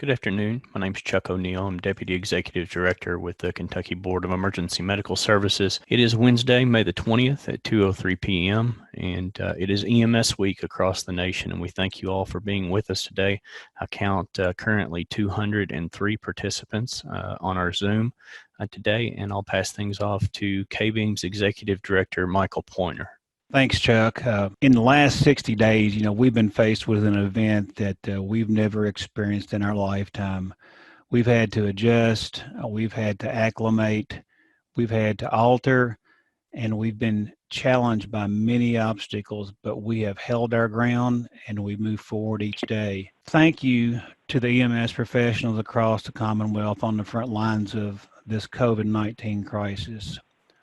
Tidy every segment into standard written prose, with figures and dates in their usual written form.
Good afternoon. My name is Chuck O'Neill. I'm Deputy Executive Director with the Kentucky Board of Emergency Medical Services. It is Wednesday, May the 20th at 2:03 p.m., and it is EMS Week across the nation, and we thank you all for being with us today. I count currently 203 participants on our Zoom today, and I'll pass things off to KBEM's Executive Director, Michael Pointer. Thanks, Chuck. In the last 60 days, we've been faced with an event that we've never experienced in our lifetime. We've had to adjust, we've had to acclimate, we've had to alter, and we've been challenged by many obstacles, but we have held our ground and we move forward each day. Thank you to the EMS professionals across the Commonwealth on the front lines of this COVID-19 crisis.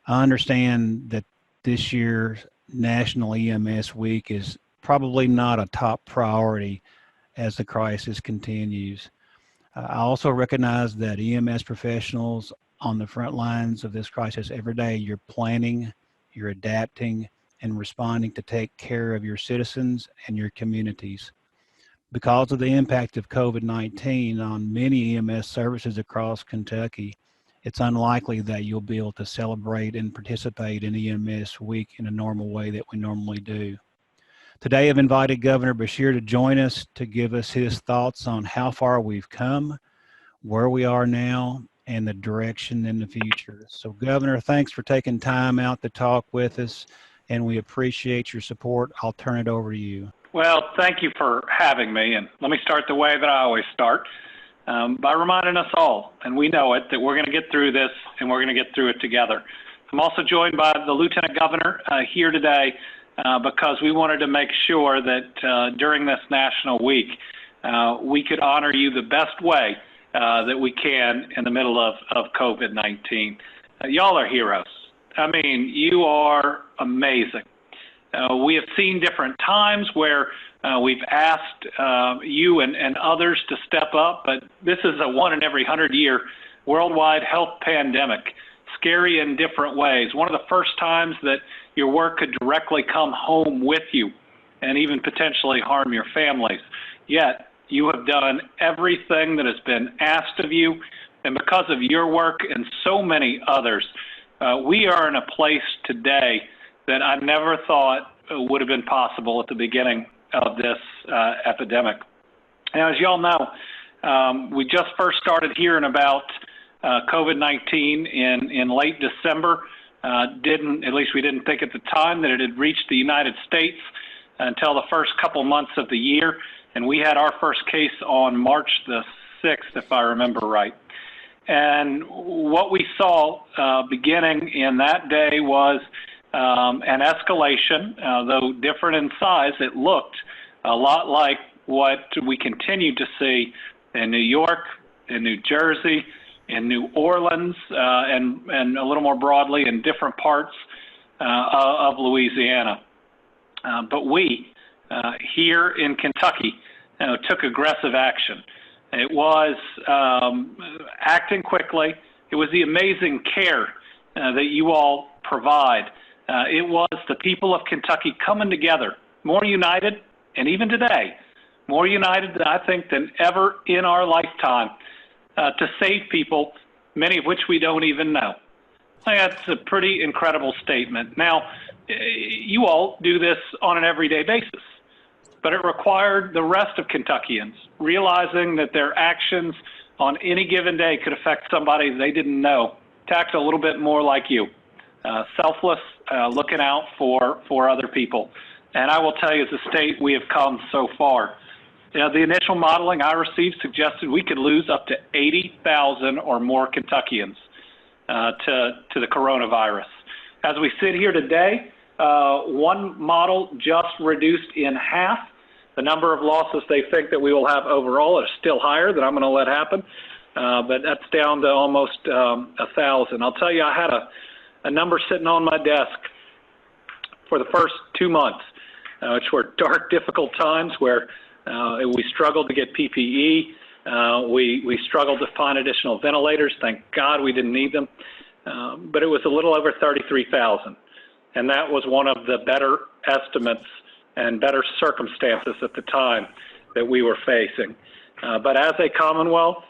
I understand that this year's National EMS Week is probably not a top priority as the crisis continues. I also recognize that EMS professionals on the front lines of this crisis every day, you're planning, you're adapting, and responding to take care of your citizens and your communities. Because of the impact of COVID-19 on many EMS services across Kentucky, it's unlikely that you'll be able to celebrate and participate in EMS Week in a normal way that we normally do. Today, I've invited Governor Beshear to join us to give us his thoughts on how far we've come, where we are now, and the direction in the future. So, Governor, thanks for taking time out to talk with us, and we appreciate your support. I'll turn it over to you. Well, thank you for having me, and let me start the way that I always start. By reminding us all, and we know it, that we're going to get through this and we're going to get through it together. I'm also joined by the Lieutenant Governor here today because we wanted to make sure that during this National Week, we could honor you the best way that we can in the middle of COVID-19. Y'all are heroes. I mean, you are amazing. We have seen different times where we've asked you and others to step up, but this is a 1 in every 100-year worldwide health pandemic, scary in different ways. One of the first times that your work could directly come home with you and even potentially harm your families. Yet, you have done everything that has been asked of you, and because of your work and so many others, we are in a place today that I never thought would have been possible at the beginning of this epidemic. Now, as you all know, we just first started hearing about COVID-19 in late December. At least we didn't think at the time that it had reached the United States until the first couple months of the year. And we had our first case on March the 6th, if I remember right. And what we saw beginning in that day was an escalation, though different in size. It looked a lot like what we continue to see in New York, in New Jersey, in New Orleans, and a little more broadly in different parts of Louisiana. But we, here in Kentucky, took aggressive action. It was acting quickly. It was the amazing care that you all provide. It was the people of Kentucky coming together, more united, and even today, more united, I think, than ever in our lifetime to save people, many of which we don't even know. I think that's a pretty incredible statement. Now, you all do this on an everyday basis, but it required the rest of Kentuckians realizing that their actions on any given day could affect somebody they didn't know to act a little bit more like you. Selfless, looking out for other people. And I will tell you, as a state, we have come so far. The initial modeling I received suggested we could lose up to 80,000 or more Kentuckians to the coronavirus. As we sit here today, one model just reduced in half the number of losses they think that we will have overall. It's still higher than I'm going to let happen, but that's down to almost 1,000. I'll tell you, I had a number sitting on my desk for the first 2 months, which were dark, difficult times where we struggled to get PPE. We struggled to find additional ventilators. Thank God we didn't need them. But it was a little over 33,000. And that was one of the better estimates and better circumstances at the time that we were facing. But as a Commonwealth,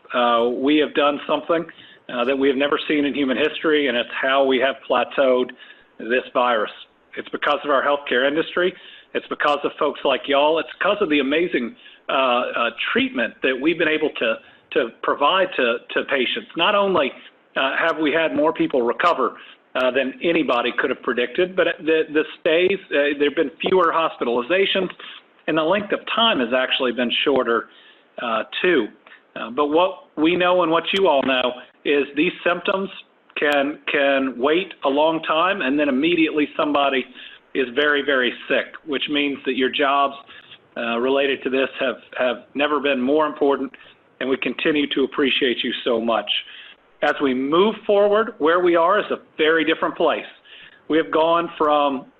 we have done something that we have never seen in human history, and it's how we have plateaued this virus. It's because of our healthcare industry. It's because of folks like y'all. It's because of the amazing treatment that we've been able to provide to patients. Not only have we had more people recover than anybody could have predicted, but the stays, there have been fewer hospitalizations, and the length of time has actually been shorter too. But what we know and what you all know is these symptoms can wait a long time, and then immediately somebody is very, very sick, which means that your jobs related to this have never been more important, and we continue to appreciate you so much. As we move forward, where we are is a very different place. We have gone from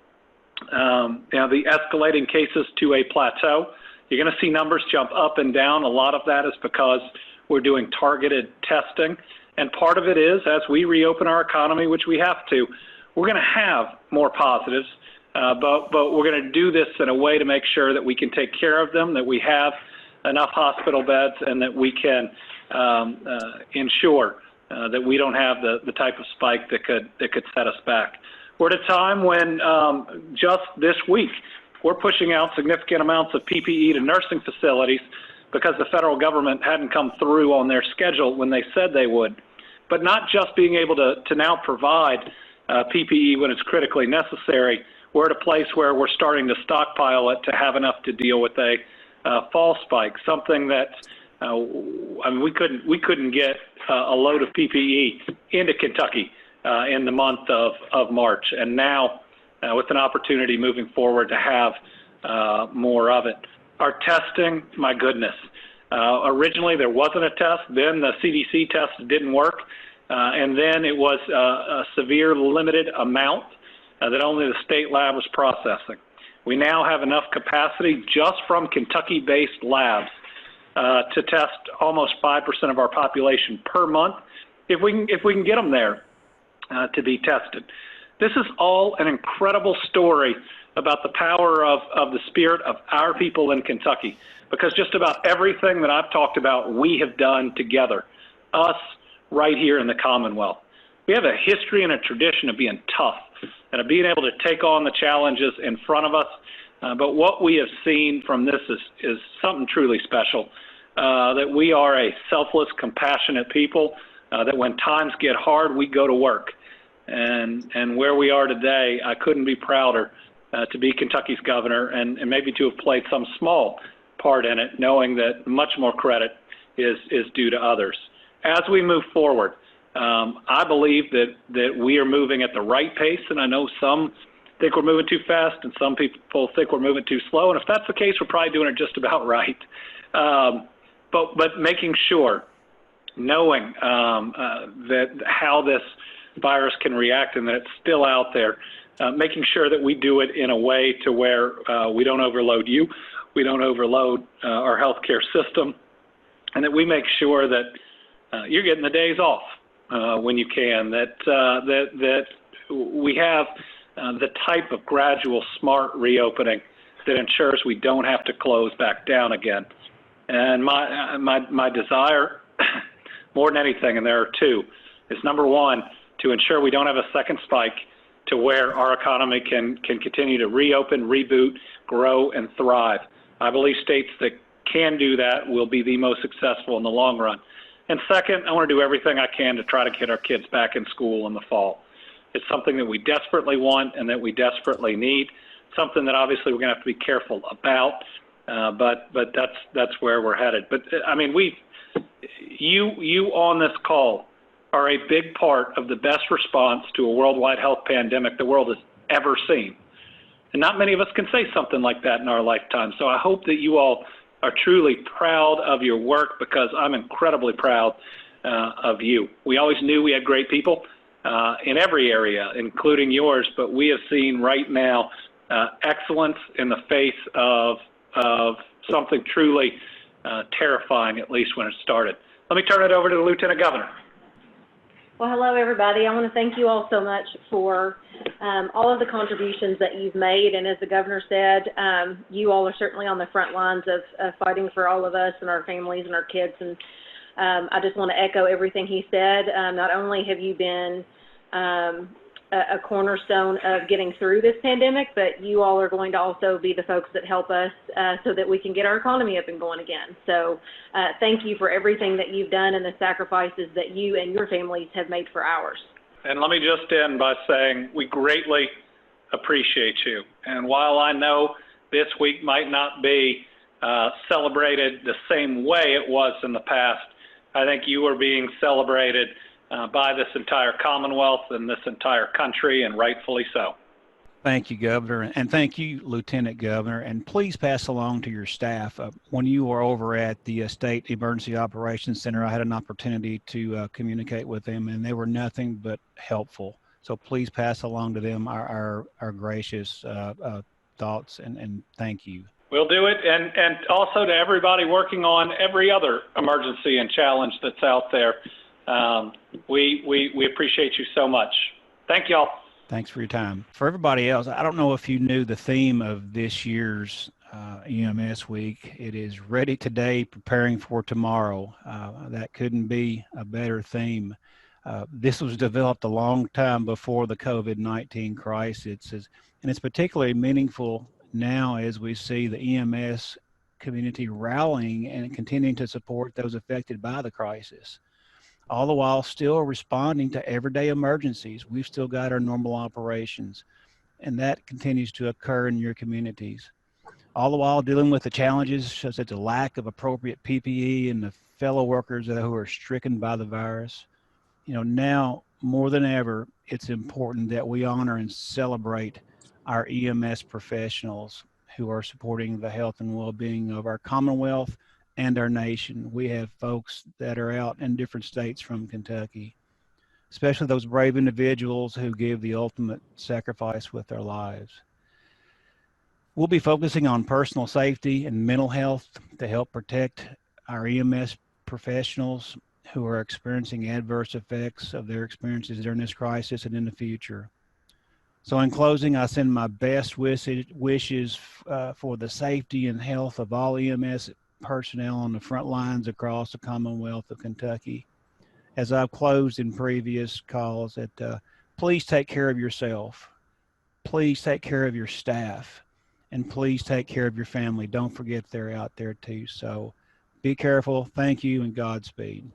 the escalating cases to a plateau. You're going to see numbers jump up and down. A lot of that is because we're doing targeted testing. And part of it is, as we reopen our economy, which we have to, we're going to have more positives, but we're going to do this in a way to make sure that we can take care of them, that we have enough hospital beds, and that we can ensure that we don't have the type of spike that could set us back. We're at a time when just this week, we're pushing out significant amounts of PPE to nursing facilities because the federal government hadn't come through on their schedule when they said they would. But not just being able to now provide PPE when it's critically necessary, we're at a place where we're starting to stockpile it to have enough to deal with a fall spike, something that we couldn't get a load of PPE into Kentucky in the month of March, and now with an opportunity moving forward to have more of it. Our testing, my goodness. Originally there wasn't a test, then the CDC test didn't work, and then it was a severe limited amount that only the state lab was processing. We now have enough capacity just from Kentucky-based labs to test almost 5% of our population per month, if we can get them there to be tested. This is all an incredible story about the power of the spirit of our people in Kentucky, because just about everything that I've talked about, we have done together, us right here in the Commonwealth. We have a history and a tradition of being tough and of being able to take on the challenges in front of us. But what we have seen from this is something truly special, that we are a selfless, compassionate people, that when times get hard, we go to work. And where we are today, I couldn't be prouder to be Kentucky's governor and maybe to have played some small part in it, knowing that much more credit is due to others. As we move forward, I believe that we are moving at the right pace, and I know some think we're moving too fast and some people think we're moving too slow, and if that's the case, we're probably doing it just about right. But making sure, knowing that how this virus can react and that it's still out there, making sure that we do it in a way to where we don't overload you, we don't overload our healthcare system, and that we make sure that you're getting the days off when you can, that we have the type of gradual, smart reopening that ensures we don't have to close back down again. And my desire, more than anything, and there are two, is number one, to ensure we don't have a second spike, to where our economy can continue to reopen, reboot, grow, and thrive. I believe states that can do that will be the most successful in the long run. And second, I want to do everything I can to try to get our kids back in school in the fall. It's something that we desperately want and that we desperately need, something that obviously we're going to have to be careful about, but that's where we're headed. But I mean, you on this call are a big part of the best response to a worldwide health pandemic the world has ever seen. And not many of us can say something like that in our lifetime. So I hope that you all are truly proud of your work, because I'm incredibly proud of you. We always knew we had great people in every area, including yours, but we have seen right now excellence in the face of something truly terrifying, at least when it started. Let me turn it over to the Lieutenant Governor. Well, hello, everybody. I want to thank you all so much for all of the contributions that you've made. And as the governor said, you all are certainly on the front lines of fighting for all of us and our families and our kids. And I just want to echo everything he said. Not only have you been a cornerstone of getting through this pandemic, but you all are going to also be the folks that help us so that we can get our economy up and going again. So thank you for everything that you've done and the sacrifices that you and your families have made for ours. And let me just end by saying we greatly appreciate you. And while I know this week might not be celebrated the same way it was in the past, I think you are being celebrated by this entire Commonwealth and this entire country, and rightfully so. Thank you, Governor, and thank you, Lieutenant Governor. And please pass along to your staff. When you were over at the State Emergency Operations Center, I had an opportunity to communicate with them, and they were nothing but helpful. So please pass along to them our gracious thoughts, and thank you. We'll do it, and also to everybody working on every other emergency and challenge that's out there. We appreciate you so much. Thank y'all. Thanks for your time. For everybody else, I don't know if you knew the theme of this year's EMS Week. It is Ready Today, Preparing for Tomorrow. That couldn't be a better theme. This was developed a long time before the COVID-19 crisis, and it's particularly meaningful now as we see the EMS community rallying and continuing to support those affected by the crisis, all the while still responding to everyday emergencies. We've still got our normal operations, and that continues to occur in your communities. All the while dealing with the challenges such as the lack of appropriate PPE and the fellow workers who are stricken by the virus. You know, now more than ever, it's important that we honor and celebrate our EMS professionals who are supporting the health and well-being of our Commonwealth and our nation. We have folks that are out in different states from Kentucky, especially those brave individuals who give the ultimate sacrifice with their lives. We'll be focusing on personal safety and mental health to help protect our EMS professionals who are experiencing adverse effects of their experiences during this crisis and in the future. So in closing, I send my best wishes for the safety and health of all EMS personnel on the front lines across the Commonwealth of Kentucky. As I've closed in previous calls, that please take care of yourself, please take care of your staff, and please take care of your family. Don't forget they're out there too. So be careful. Thank you, and Godspeed.